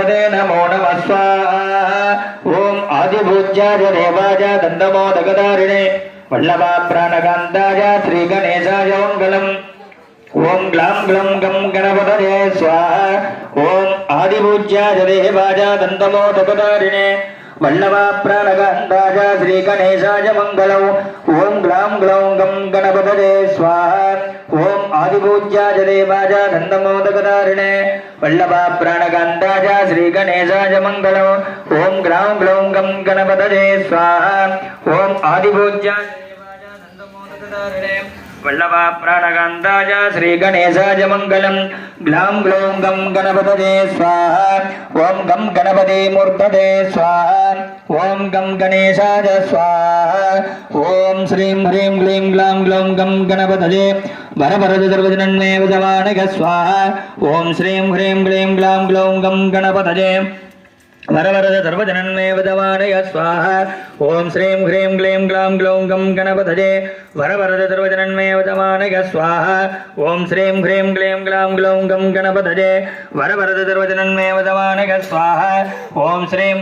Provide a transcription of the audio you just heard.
गणपते नमो नमः स्वाहा ओम आदिपूज्याय देवाय दन्तमोदकधारिणे वल्लभाप्राणकान्ताय श्रीगणेशाय मङ्गलम् ओम ग्लां ग्लं गं गणपतये स्वाहा ओम आदिपूज्याय देवाय दन्तमोदकधारिणे वल्लभाप्राणकान्ताय श्रीगणेशाय मङ्गलम् ओम ग्लां ग्लौं गं गणपतये स्वाहा ओम आदिपूज्याय देवाय दन्तमोदकधारिणे वल्लभाप्राणकान्ताय श्रीगणेशाय मङ्गलम् ओम ग्लां ग्लौं गं गणपतये स्वाहा ओम आदिपूज्याय देवाय दन्तमोदकधारिणे वल्लभाप्राणकान्ताय श्रीगणेशाय मङ्गलम् ग्लां ग्लौं गं गणपतये स्वाहा ओम गं गणपते मूर्तये स्वाहा ओम गं गणेशाय स्वाहा ओम श्रीं ह्रीं क्लीं ग्लां ग्लौं गं गणपतये वरवरद सर्वजनन्मे वजवानक स्वाहा ओम श्रीं ह्रीं क्लीं ग्लां ग्लौं गं गणपतये वरवरद सर्वजनन्मे वदवानय स्वाहा ओम श्रीं ह्रीं क्लीं ग्लां ग्लौं गं गणपतये वरवरद सर्वजनन्मे वदवानय स्वाहा ओम श्रीं ह्रीं क्लीं ग्लां ग्लौं गं गणपतये वरवरद सर्वजनन्मे वदवानय स्वाहा ओम श्रीं